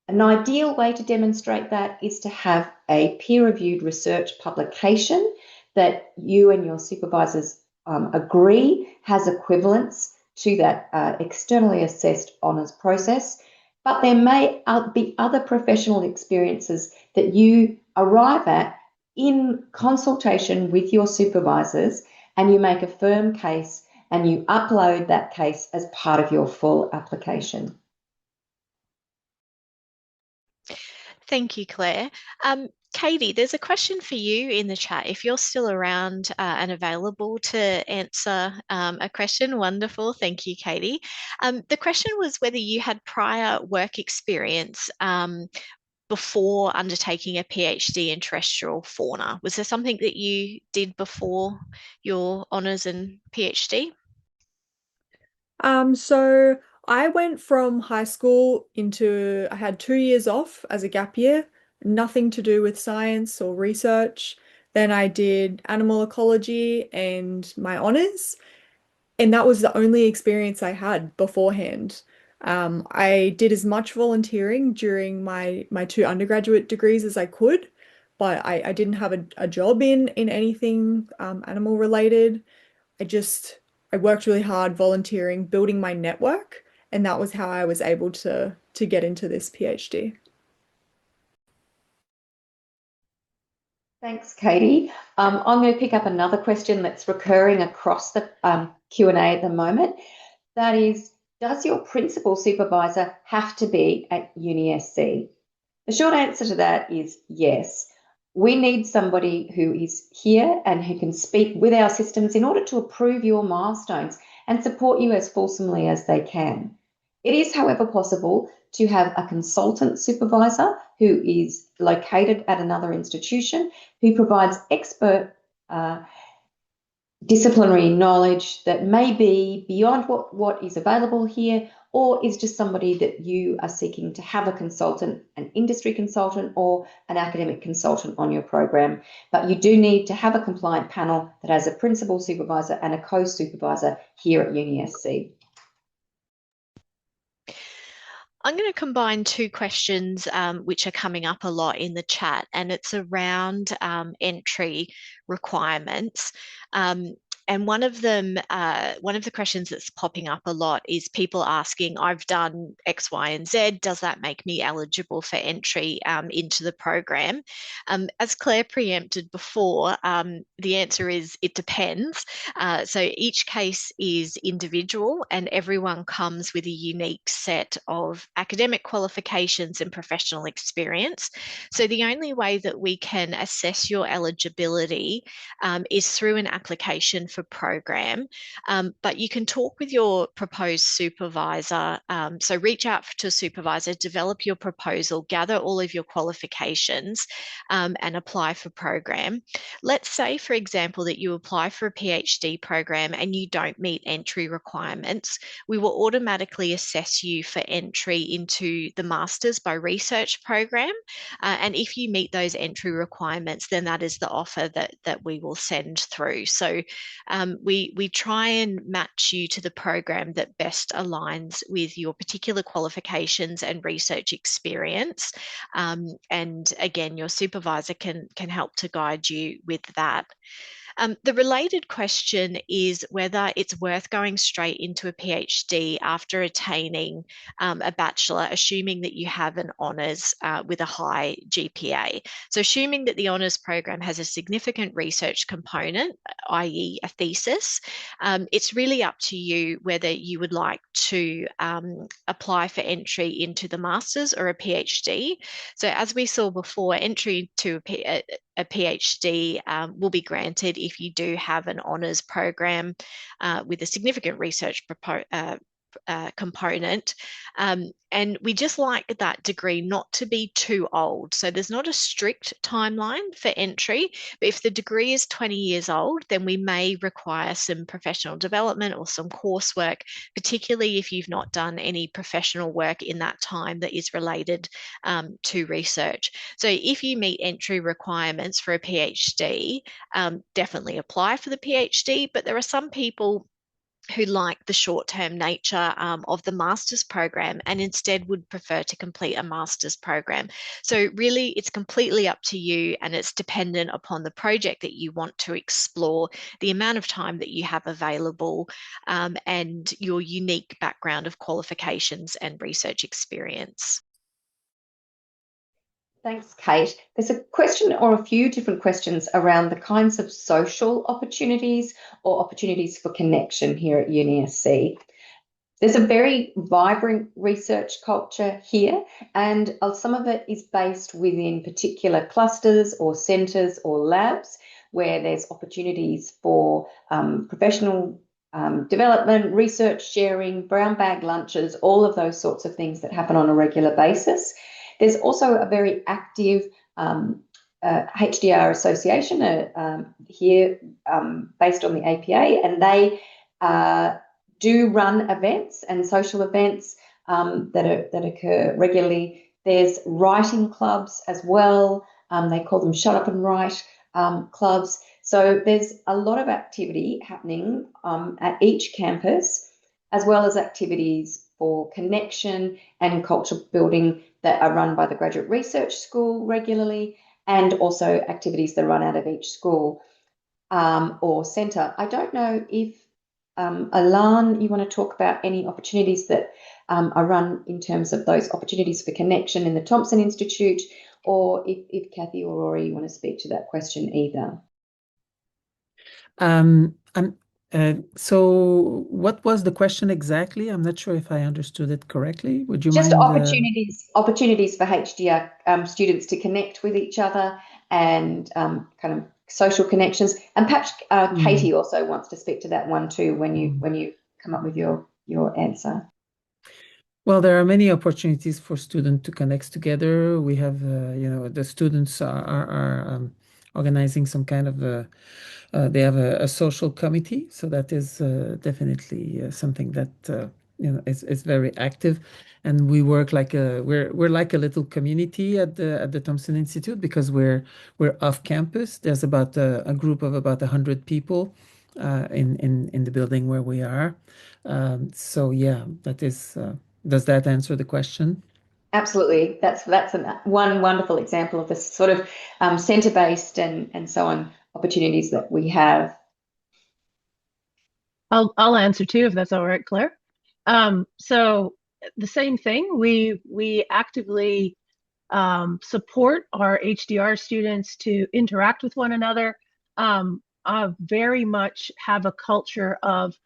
An ideal way to demonstrate that is to have a peer-reviewed research publication that you and your supervisors agree has equivalence to that externally assessed honours process. But there may be other professional experiences that you arrive at in consultation with your supervisors, and you make a firm case and you upload that case as part of your full application.
Thank you, Claire. Caitie, there's a question for you in the chat. If you're still around and available to answer a question, wonderful. Thank you, Caitie. The question was whether you had prior work experience before undertaking a PhD in terrestrial fauna. Was there something that you did before your honours and PhD?
So I went from high school I had 2 years off as a gap year, nothing to do with science or research. Then I did animal ecology and my honours, and that was the only experience I had beforehand. I did as much volunteering during my two undergraduate degrees as I could, but I didn't have a job in anything animal related. I worked really hard volunteering, building my network, and that was how I was able to get into this PhD.
Thanks, Caitie. I'm going to pick up another question that's recurring across the Q&A at the moment. That is, does your principal supervisor have to be at UniSC? The short answer to that is yes. We need somebody who is here and who can speak with our systems in order to approve your milestones and support you as fulsomely as they can. It is, however, possible to have a consultant supervisor who is located at another institution who provides expert disciplinary knowledge that may be beyond what is available here, or is just somebody that you are seeking to have a consultant, an industry consultant or an academic consultant on your program. But you do need to have a compliant panel that has a principal supervisor and a co-supervisor here at UniSC.
I'm going to combine two questions which are coming up a lot in the chat, and it's around entry requirements. And one of the questions that's popping up a lot is people asking, I've done X, Y, and Z. Does that make me eligible for entry into the program? As Claire preempted before, the answer is it depends. So each case is individual and everyone comes with a unique set of academic qualifications and professional experience. So the only way that we can assess your eligibility is through an application for program, but you can talk with your proposed supervisor. So reach out to a supervisor, develop your proposal, gather all of your qualifications, and apply for program. Let's say, for example, that you apply for a PhD program and you don't meet entry requirements. We will automatically assess you for entry into the Masters by Research program. And if you meet those entry requirements, then that is the offer that we will send through. So we try and match you to the program that best aligns with your particular qualifications and research experience. And again, your supervisor can help to guide you with that. The related question is whether it's worth going straight into a PhD after attaining a bachelor, assuming that you have an honours with a high GPA. So assuming that the honours program has a significant research component, i.e. a thesis, it's really up to you whether you would like to apply for entry into the master's or a PhD. So as we saw before, entry to a PhD will be granted if you do have an honours program with a significant research component. And we just like that degree not to be too old. So there's not a strict timeline for entry, but if the degree is 20 years old, then we may require some professional development or some coursework, particularly if you've not done any professional work in that time that is related to research. So if you meet entry requirements for a PhD, definitely apply for the PhD, but there are some people who like the short-term nature of the master's program and instead would prefer to complete a master's program. So really it's completely up to you, and it's dependent upon the project that you want to explore, the amount of time that you have available, and your unique background of qualifications and research experience.
Thanks, Kate. There's a question or a few different questions around the kinds of social opportunities or opportunities for connection here at UniSC. There's a very vibrant research culture here, and some of it is based within particular clusters or centres or labs where there's opportunities for professional development, research sharing, brown bag lunches, all of those sorts of things that happen on a regular basis. There's also a very active HDR association here based on the APA, and they do run events and social events that occur regularly. There's writing clubs as well. They call them Shut Up and Write clubs. So there's a lot of activity happening at each campus, as well as activities for connection and culture building that are run by the Graduate Research School regularly, and also activities that run out of each school or centre. I don't know if, Alain, you want to talk about any opportunities that are run in terms of those opportunities for connection in the Townsend Institute, or if Kathy or Rory, you want to speak to that question either.
So what was the question exactly? I'm not sure if I understood it correctly. Would you
Just
mind?
opportunities for HDR students to connect with each other and kind of social connections. And perhaps Caitie also wants to speak to that one too when you come up with your answer.
Well, there are many opportunities for students to connect together. We have, the students are organizing some kind of they have a social committee, so that is definitely something that is very active, and we work like we're like a little community at the Townsend Institute because we're off campus. There's about a group of about 100 people in the building where we are. So yeah, that is. Does that answer the question?
Absolutely. That's one wonderful example of the sort of centre-based and so on opportunities that we have.
I'll answer too, if that's all right, Claire. So the same thing. We actively support our HDR students to interact with one another. Very much have a culture of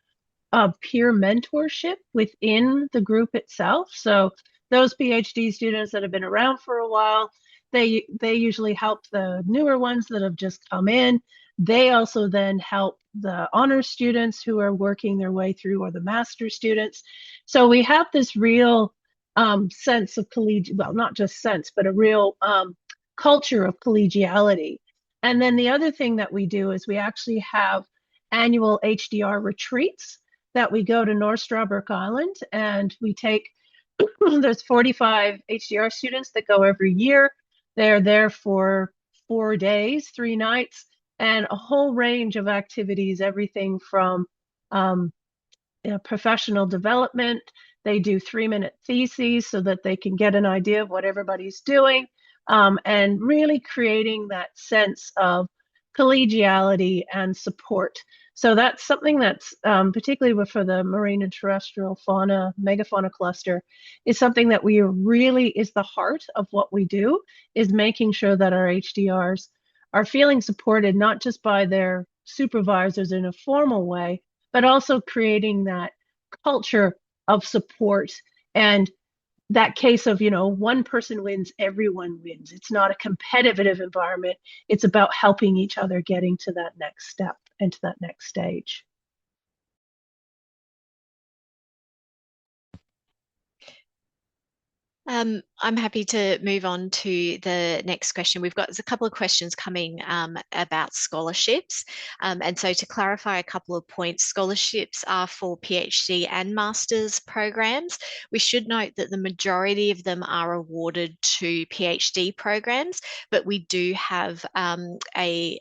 peer mentorship within the group itself. So those PhD students that have been around for a while, they usually help the newer ones that have just come in. They also then help the honors students who are working their way through, or the master's students. So we have this real sense of well, not just sense, but a real culture of collegiality. And then the other thing that we do is we actually have annual HDR retreats that we go to North Strawbrook Island, and we take, there's 45 HDR students that go every year. They're there for 4 days, 3 nights, and a whole range of activities, everything from professional development. They do 3-minute theses so that they can get an idea of what everybody's doing, and really creating that sense of collegiality, and support. So that's something that's particularly for the marine and terrestrial fauna, megafauna cluster, is something that we really is the heart of what we do, is making sure that our HDRs are feeling supported, not just by their supervisors in a formal way, but also creating that culture of support and that case of, one person wins, everyone wins. It's not a competitive environment. It's about helping each other getting to that next step and to that next stage.
I'm happy to move on to the next question. There's a couple of questions coming about scholarships. And so to clarify a couple of points, scholarships are for PhD and master's programs. We should note that the majority of them are awarded to PhD programs, but we do have a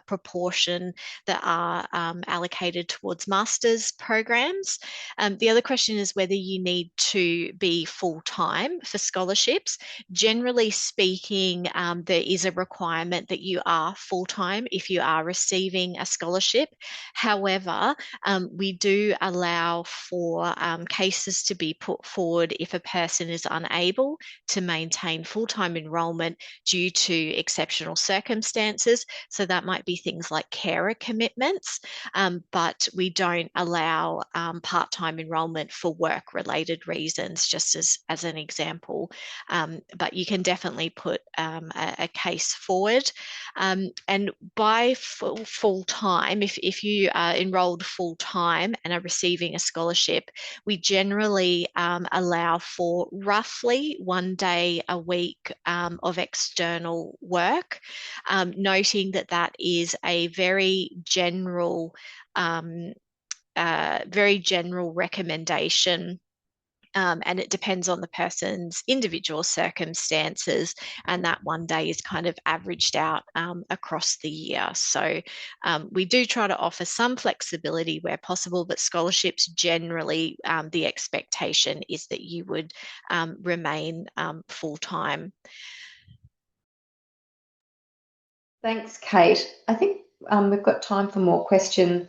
proportion that are allocated towards master's programs. The other question is whether you need to be full-time for scholarships. Generally speaking, there is a requirement that you are full-time if you are receiving a scholarship. However, we do allow for cases to be put forward if a person is unable to maintain full-time enrolment due to exceptional circumstances. So that might be things like carer commitments, but we don't allow part-time enrolment for work-related reasons, just as an example. But you can definitely put a case forward. And by full-time, if you are enrolled full-time and are receiving a scholarship, we generally allow for roughly 1 day a week of external work, noting that that is a very general recommendation. And it depends on the person's individual circumstances, and that 1 day is kind of averaged out across the year. So we do try to offer some flexibility where possible, but scholarships generally, the expectation is that you would remain full-time.
Thanks, Kate. I think we've got time for more questions.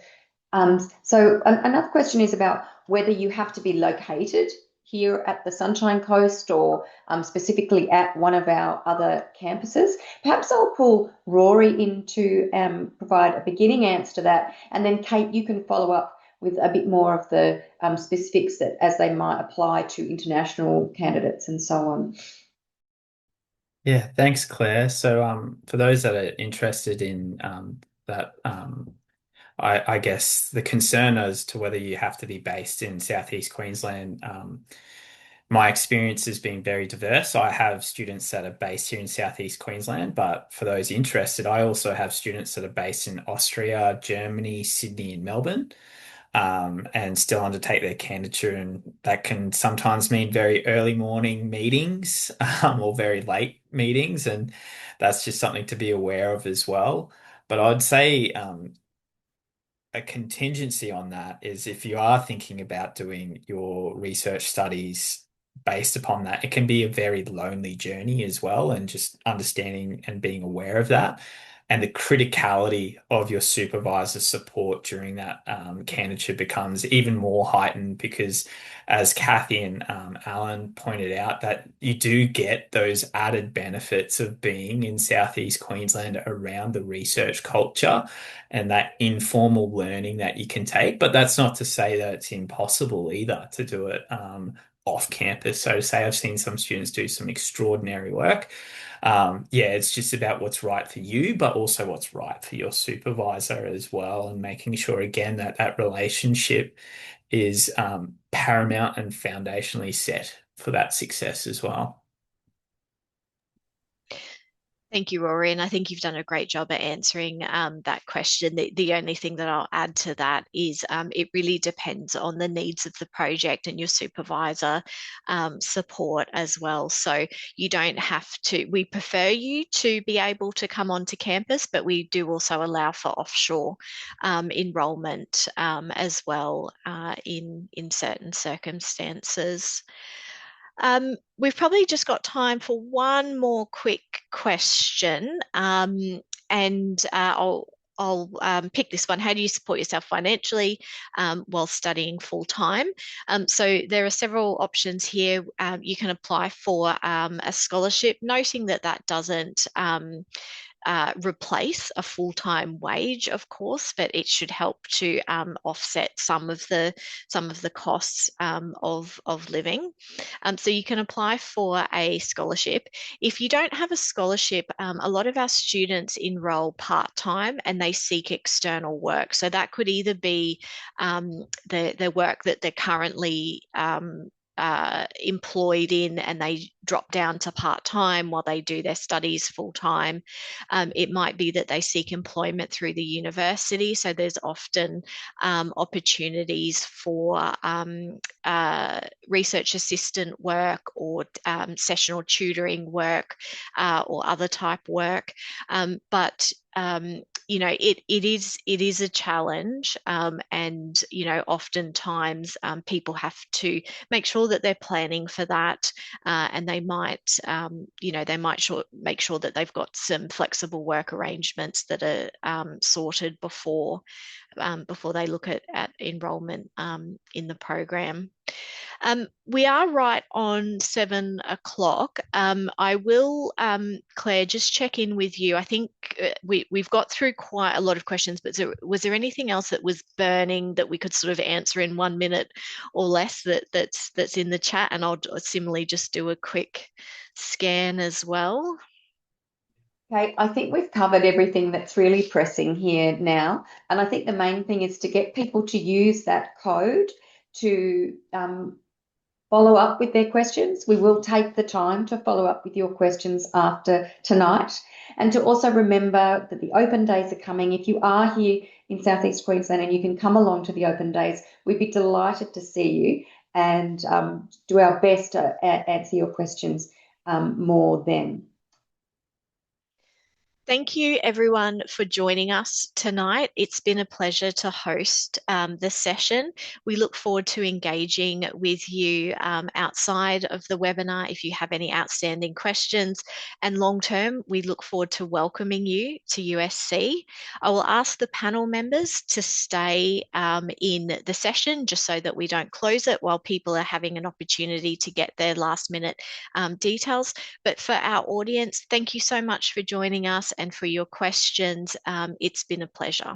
So another question is about whether you have to be located here at the Sunshine Coast or specifically at one of our other campuses. Perhaps I'll pull Rory in to provide a beginning answer to that, and then Kate, you can follow up with a bit more of the specifics that as they might apply to international candidates and so on.
Yeah, thanks, Claire. So for those that are interested in that, I guess the concern as to whether you have to be based in Southeast Queensland, my experience has been very diverse. I have students that are based here in Southeast Queensland, but for those interested, I also have students that are based in Austria, Germany, Sydney, and Melbourne. And still undertake their candidature, and that can sometimes mean very early morning meetings or very late meetings, and that's just something to be aware of as well. But I'd say a contingency on that is if you are thinking about doing your research studies based upon that, it can be a very lonely journey as well, and just understanding and being aware of that. And the criticality of your supervisor's support during that candidature becomes even more heightened because, as Kathy and Alain pointed out, that you do get those added benefits of being in Southeast Queensland around the research culture and that informal learning that you can take. But that's not to say that it's impossible either to do it off campus. So to say, I've seen some students do some extraordinary work. Yeah, it's just about what's right for you, but also what's right for your supervisor as well, and making sure again that that relationship is paramount and foundationally set for that success as well.
Thank you, Rory. And I think you've done a great job at answering that question. The only thing that I'll add to that is it really depends on the needs of the project and your supervisor support as well. So you don't have to, we prefer you to be able to come onto campus, but we do also allow for offshore enrolment as well in certain circumstances. We've probably just got time for one more quick question, and I'll pick this one. How do you support yourself financially while studying full time? So there are several options here. You can apply for a scholarship, noting that that doesn't replace a full-time wage, of course, but it should help to offset some of the costs of living. So you can apply for a scholarship. If you don't have a scholarship, a lot of our students enroll part-time and they seek external work. So that could either be the work that they're currently employed in, and they drop down to part-time while they do their studies full-time. It might be that they seek employment through the university, so there's often opportunities for research assistant work or sessional tutoring work or other type work. But you know, it is a challenge, and you know, oftentimes people have to make sure that they're planning for that, and they might, you know, they might make sure that they've got some flexible work arrangements that are sorted before they look at enrolment in the program. We are right on 7 o'clock. I will, Claire, just check in with you. I think we've got through quite a lot of questions, but was there anything else that was burning that we could sort of answer in 1 minute or less that's in the chat? And I'll similarly just do a quick scan as well.
Okay, I think we've covered everything that's really pressing here now. And I think the main thing is to get people to use that code to follow up with their questions. We will take the time to follow up with your questions after tonight. And to also remember that the open days are coming. If you are here in Southeast Queensland and you can come along to the open days, we'd be delighted to see you and do our best to answer your questions more then.
Thank you, everyone, for joining us tonight. It's been a pleasure to host the session. We look forward to engaging with you outside of the webinar if you have any outstanding questions. And long term, we look forward to welcoming you to USC. I will ask the panel members to stay in the session just so that we don't close it while people are having an opportunity to get their last minute details. But for our audience, thank you so much for joining us and for your questions. It's been a pleasure.